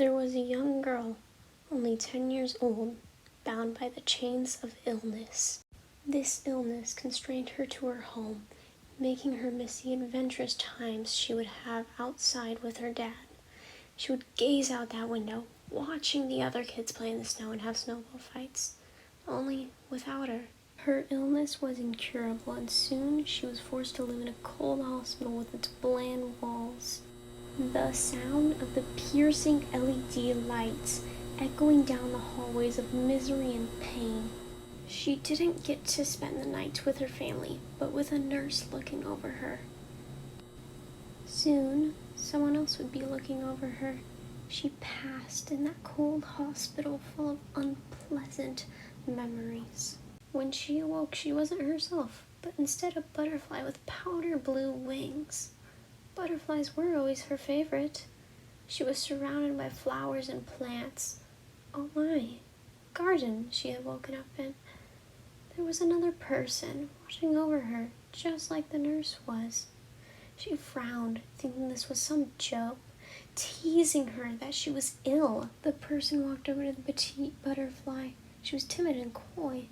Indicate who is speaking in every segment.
Speaker 1: There was a young girl, only 10 years old, bound by the chains of illness. This illness constrained her to her home, making her miss the adventurous times she would have outside with her dad. She would gaze out that window, watching the other kids play in the snow and have snowball fights, only without her. Her illness was incurable, and soon she was forced to live in a cold hospital with its bland walls. The sound of the piercing LED lights echoing down the hallways of misery and pain. She didn't get to spend the night with her family, but with a nurse looking over her. Soon, someone else would be looking over her. She passed in that cold hospital full of unpleasant memories. When she awoke, she wasn't herself, but instead a butterfly with powder blue wings. Butterflies were always her favorite. She was surrounded by flowers and plants. Oh my, garden she had woken up in. There was another person watching over her, just like the nurse was. She frowned, thinking this was some joke, teasing her that she was ill. The person walked over to the petite butterfly. She was timid and coy.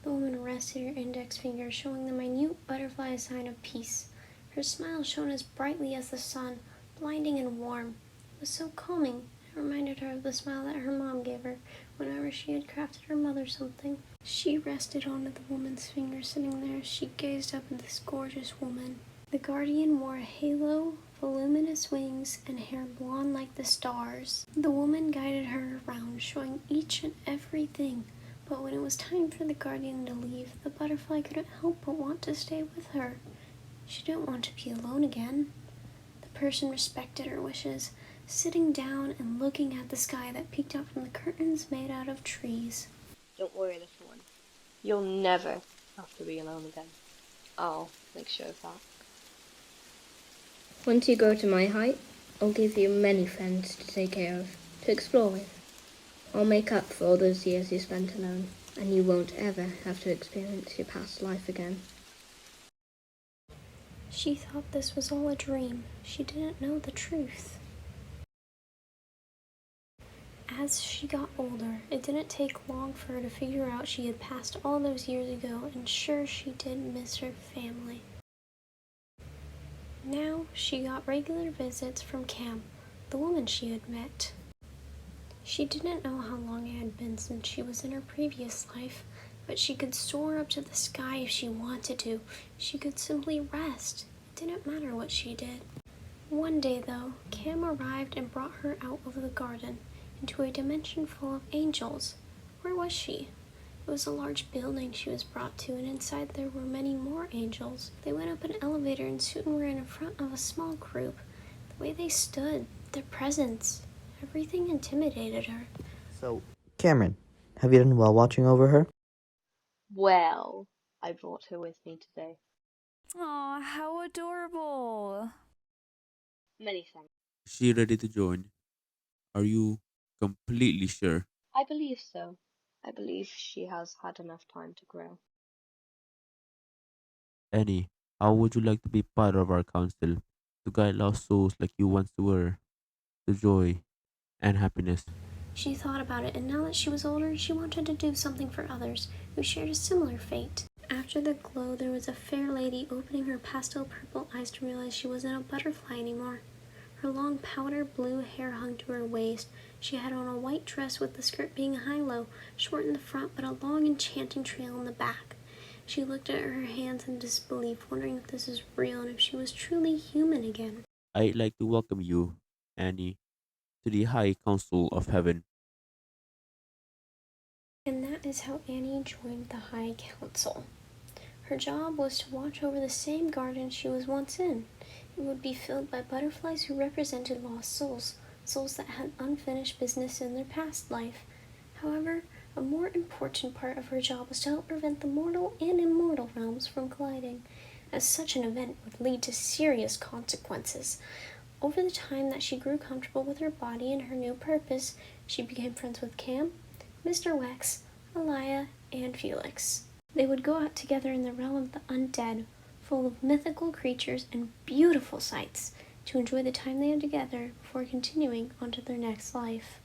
Speaker 1: The woman rested her index finger, showing the minute butterfly a sign of peace. Her smile shone as brightly as the sun, blinding and warm. It was so calming. It reminded her of the smile that her mom gave her whenever she had crafted her mother something. She rested onto the woman's finger sitting there as she gazed up at this gorgeous woman. The guardian wore a halo, voluminous wings, and hair blonde like the stars. The woman guided her around, showing each and everything. But when it was time for the guardian to leave, the butterfly couldn't help but want to stay with her. She didn't want to be alone again. The person respected her wishes, sitting down and looking at the sky that peeked out from the curtains made out of trees.
Speaker 2: Don't worry, little one. You'll never have to be alone again. I'll make sure of that.
Speaker 3: Once you grow to my height, I'll give you many friends to take care of, to explore with. I'll make up for all those years you spent alone, and you won't ever have to experience your past life again.
Speaker 1: She thought this was all a dream. She didn't know the truth. As she got older, it didn't take long for her to figure out she had passed all those years ago, and sure she did miss her family. Now she got regular visits from Cam, the woman she had met. She didn't know how long it had been since she was in her previous life, but she could soar up to the sky if she wanted to. She could simply rest. It didn't matter what she did. One day, though, Cam arrived and brought her out of the garden into a dimension full of angels. Where was she? It was a large building she was brought to, and inside there were many more angels. They went up an elevator and soon were in front of a small group. The way they stood, their presence, everything intimidated her.
Speaker 4: So, Cameron, have you done well watching over her?
Speaker 2: Well, I brought her with me today.
Speaker 5: Aw, how adorable.
Speaker 2: Many thanks.
Speaker 6: Is she ready to join? Are you completely sure?
Speaker 2: I believe so. I believe she has had enough time to grow.
Speaker 6: Annie, how would you like to be part of our council to guide lost souls like you once were to joy and happiness?
Speaker 1: She thought about it, and now that she was older, she wanted to do something for others who shared a similar fate. After the glow, there was a fair lady opening her pastel purple eyes to realize she wasn't a butterfly anymore. Her long powder blue hair hung to her waist. She had on a white dress with the skirt being high-low, short in the front but a long enchanting trail in the back. She looked at her hands in disbelief, wondering if this was real and if she was truly human again.
Speaker 6: I'd like to welcome you, Annie, to the High Council of Heaven.
Speaker 1: And that is how Annie joined the High Council. Her job was to watch over the same garden she was once in. It would be filled by butterflies who represented lost souls, souls that had unfinished business in their past life. However, a more important part of her job was to help prevent the mortal and immortal realms from colliding, as such an event would lead to serious consequences. Over the time that she grew comfortable with her body and her new purpose, she became friends with Cam, Mr. Wex, Elia, and Felix. They would go out together in the realm of the undead, full of mythical creatures and beautiful sights. to enjoy the time they had together before continuing on to their next life.